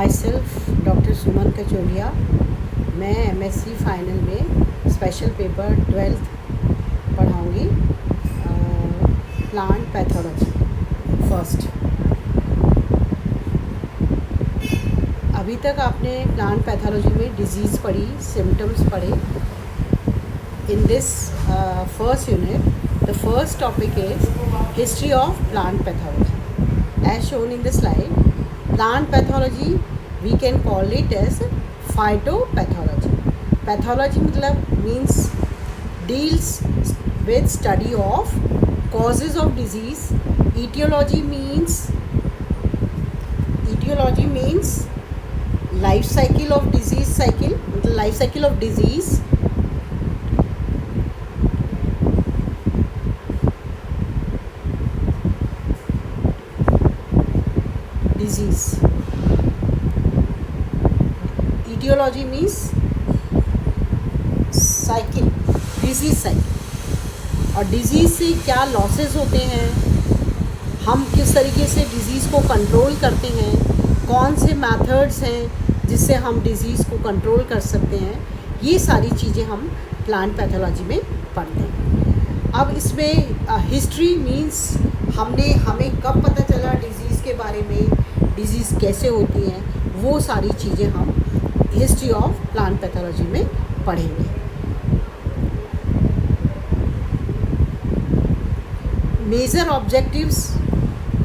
My self doctor Suman Kacholia. मैं MSc final में special paper 12th पढ़ाऊँगी, प्लांट पैथोलॉजी फर्स्ट। अभी तक आपने प्लांट पैथोलॉजी में डिजीज़ पढ़ी, सिम्टम्स पढ़े। In this first unit the first topic is history of plant pathology. As shown in the slide, plant pathology we can call it as phytopathology. Pathology means deals with study of causes of disease. Etiology means life cycle of disease cycle, life cycle of disease. Etiology means cycle, disease cycle. और disease से क्या losses होते हैं, हम किस तरीके से disease को कंट्रोल करते हैं, कौन से मेथड्स हैं जिससे हम डिज़ीज़ को कंट्रोल कर सकते हैं, ये सारी चीज़ें हम प्लांट पैथोलॉजी में पढ़ते हैं। अब इसमें हिस्ट्री मींस हमें कब पता चला डिज़ीज़ के बारे में, डिज़ीज़ कैसे होती हैं, वो सारी चीज़ें हम हिस्ट्री ऑफ प्लांट पैथोलॉजी में पढ़ेंगे। मेजर ऑब्जेक्टिव्स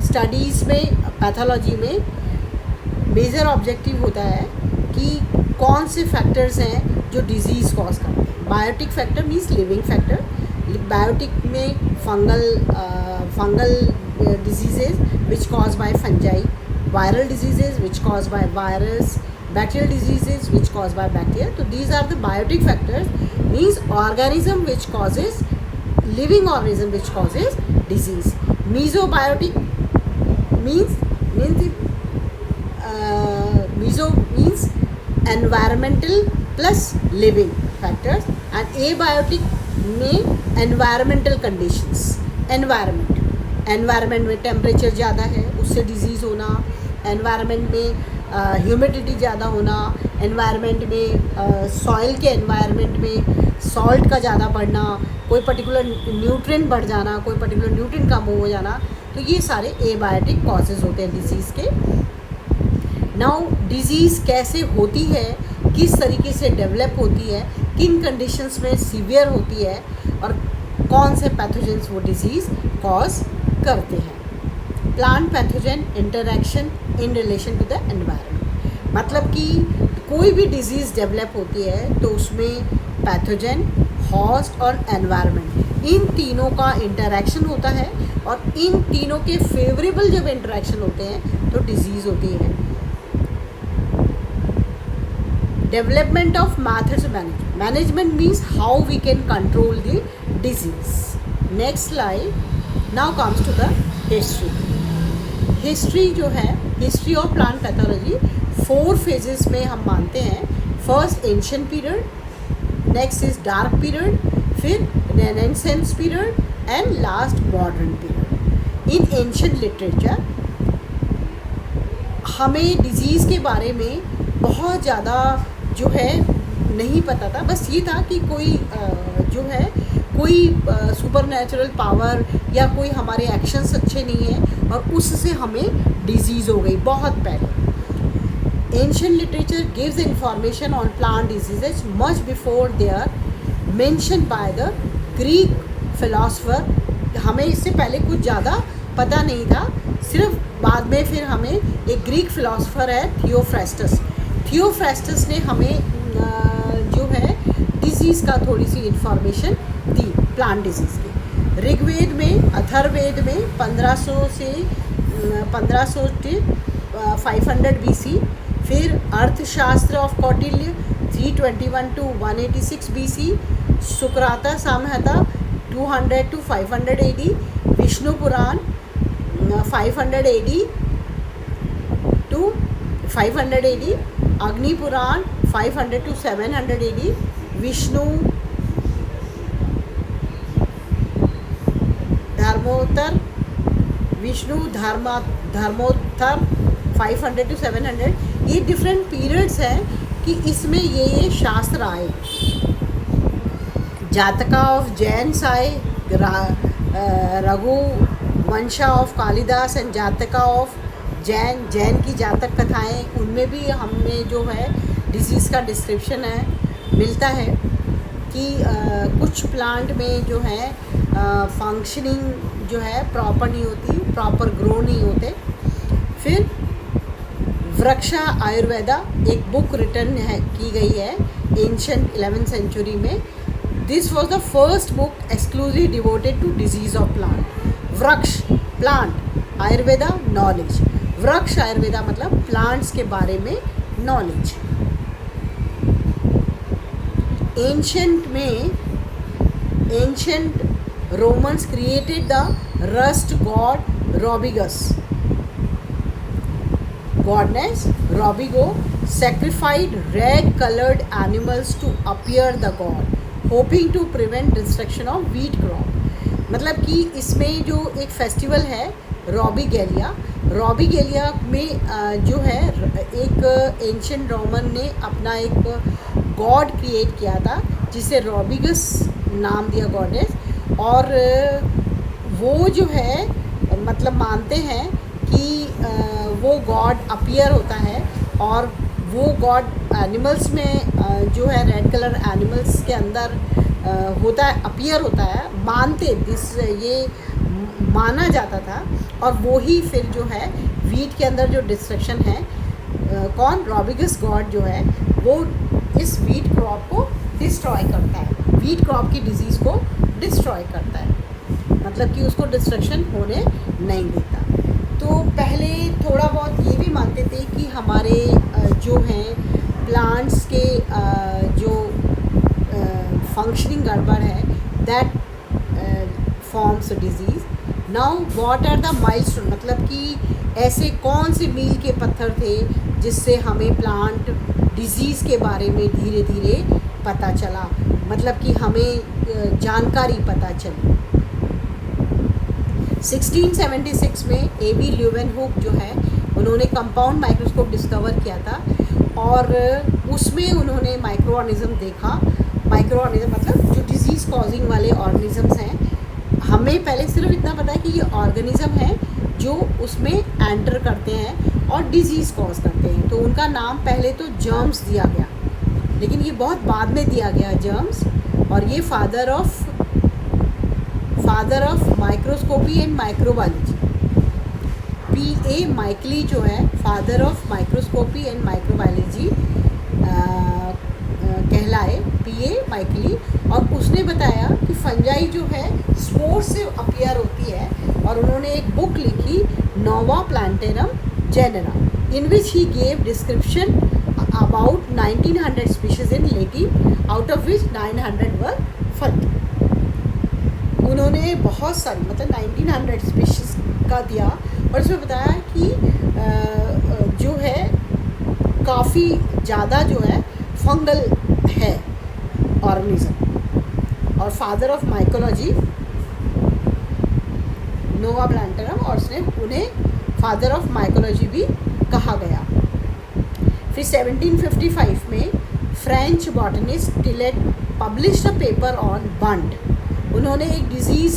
स्टडीज़ में, पैथोलॉजी में मेजर ऑब्जेक्टिव होता है कि कौन से फैक्टर्स हैं जो डिजीज़ कॉज करते हैं। Biotic factor means living factor. Biotic में fungal diseases which cause by fungi, viral diseases which caused by virus, bacterial diseases which caused by bacteria. So these are the biotic factors, means organism which causes, living organism which causes disease. Mesobiotic means meso means environmental plus living factors, and abiotic में environmental conditions, environment में temperature ज़्यादा है उससे disease होना, environment में humidity ज़्यादा होना, environment में सॉइल के एनवायरनमेंट में सॉल्ट का ज़्यादा बढ़ना, कोई पर्टिकुलर न्यूट्रिएंट बढ़ जाना, कोई पर्टिकुलर न्यूट्रिएंट कम हो जाना, तो ये सारे एबायोटिक कॉजेज़ होते हैं डिज़ीज़ के। नाउ डिज़ीज़ कैसे होती है, किस तरीके से डेवलप होती है, किन कंडीशंस में सीवियर होती है, और कौन से पैथोजेंस वो डिज़ीज़ कॉज करते हैं। Plant pathogen interaction in relation to the environment, मतलब कि कोई भी डिजीज़ डेवलप होती है तो उसमें पैथोजन, होस्ट और एनवायरनमेंट, इन तीनों का इंटरैक्शन होता है, और इन तीनों के फेवरेबल जब इंटरैक्शन होते हैं तो डिजीज़ होती है। Development of methods management means how we can control the disease. Next slide. Now comes to the history. History जो है, history of plant pathology 4 phases में हम मानते हैं। First ancient period, next is dark period, फिर renaissance period and last modern period. In ancient literature हमें disease के बारे में बहुत ज़्यादा जो है नहीं पता था, बस ये था कि कोई कोई सुपर नेचुरल पावर या कोई हमारे एक्शंस अच्छे नहीं हैं और उससे हमें डिजीज़ हो गई बहुत पहले। Ancient literature gives information on plant diseases much before they are mention by the Greek philosopher. हमें इससे पहले कुछ ज़्यादा पता नहीं था, सिर्फ बाद में फिर हमें एक ग्रीक फिलोसफर है थियोफ्रास्टस ने हमें जो है डिजीज़ का थोड़ी सी इंफॉर्मेशन दी प्लांट डिजीज़ की। ऋग्वेद में, अथर्ववेद में 1500 से 500 BC, फिर Arthashastra of Kautilya 321 to 186 BC, Sushruta Samhita 200 to 500 AD, Vishnu Purana 500 AD to 500 AD, अग्नि पुराण 500 to 700 AD, Vishnu Dharmottara 500 to 700, ये डिफरेंट पीरियड्स हैं कि इसमें ये शास्त्र आए। जातका ऑफ जैन्स आए, रघु वंशा ऑफ कालिदास एंड जातका ऑफ जैन की जातक कथाएं, उनमें भी हमें जो है डिजीज़ का डिस्क्रिप्शन है मिलता है कि कुछ प्लांट में जो है फंक्शनिंग जो है प्रॉपर नहीं होती, प्रॉपर ग्रो नहीं होते। फिर वृक्षा आयुर्वेदा एक बुक रिटर्न है की गई है एंशंट 11th सेंचुरी में। This was the first book exclusively devoted to disease of plant. Vriksha plant, Ayurveda knowledge. Vriksha Ayurveda मतलब प्लांट्स के बारे में knowledge. Ancient Romans created the rust god Robigus. Goddess Robigo sacrificed red colored animals to appear the god, hoping to prevent destruction of wheat crop। मतलब कि इसमें जो एक festival है रॉबिगेलिया में जो है एक एंशिएंट रोमन ने अपना एक गॉड क्रिएट किया था जिसे रॉबिगस नाम दिया गॉडेस। और वो जो है मतलब मानते हैं कि वो गॉड अपीयर होता है और वो गॉड एनिमल्स में जो है रेड कलर एनिमल्स के अंदर होता है, अपीयर होता है, ये माना जाता था। और वो ही फिर जो है वीट के अंदर जो डिस्ट्रक्शन है, कौन रॉबिगस गॉड जो है वो इस वीट क्रॉप को डिस्ट्रॉय करता है, वीट क्रॉप की डिजीज़ को डिस्ट्रॉय करता है, मतलब कि उसको डिस्ट्रक्शन होने नहीं देता। तो पहले थोड़ा बहुत ये भी मानते थे कि हमारे जो हैं प्लांट्स के जो फंक्शनिंग गड़बड़ है that forms disease. Now what are the milestone, मतलब कि ऐसे कौन से मील के पत्थर थे जिससे हमें प्लांट डिजीज़ के बारे में धीरे धीरे पता चला, मतलब कि हमें जानकारी पता चली। 1676 में A.B. ल्यूवेनहुक जो है उन्होंने कंपाउंड माइक्रोस्कोप डिस्कवर किया था और उसमें उन्होंने माइक्रो ऑर्गेनिज्म देखा। माइक्रो ऑर्गेनिज्म मतलब जो डिजीज़ कॉजिंग वाले ऑर्गेनिजम्स हैं। हमें पहले सिर्फ इतना पता है कि ये ऑर्गेनिज्म हैं जो उसमें एंटर करते हैं और डिजीज़ कॉज करते हैं, तो उनका नाम पहले तो जर्म्स दिया गया, लेकिन ये बहुत बाद में दिया गया जर्म्स। और ये father of microscopy and microbiology, P.A. माइकली जो है father of microscopy and microbiology कहलाए, P.A. माइकली। और उसने बताया कि फंजाई जो है स्पोर से अपीयर होती है और उन्होंने एक बुक लिखी nova plantarum genera in which he gave description about 1900 species in Latin, out of which 900 were फर्ट। उन्होंने बहुत सारी मतलब 1900 स्पीशीज़ का दिया और उसमें बताया कि जो है काफ़ी ज़्यादा जो है फंगल है ऑर्गेनिज्म। और father of mycology Nova plantarum, और उसने उन्हें फादर ऑफ माइकोलॉजी भी कहा गया। फिर 1755 में French botanist Tillet published a paper on bunt. उन्होंने एक disease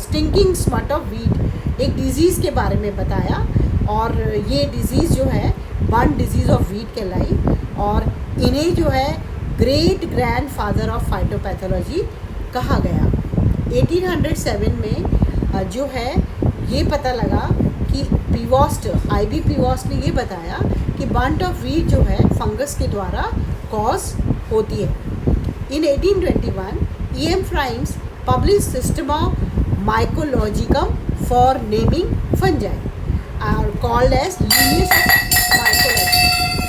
stinking smut of wheat, एक डिज़ीज़ के बारे में बताया और ये डिज़ीज़ जो है बंड डिजीज़ ऑफ वीट कहलाई। और इन्हें जो है great grand father of phytopathology कहा गया। 1807 में जो है ये पता लगा कि पीवॉस्ट, I.B. पीवॉस्ट ने ये बताया कि बंट ऑफ वीट जो है फंगस के द्वारा कॉज होती है। इन 1821 E.M. Frames published Systema Mycologicum for naming fungi are called as Linnaeus of Mycology।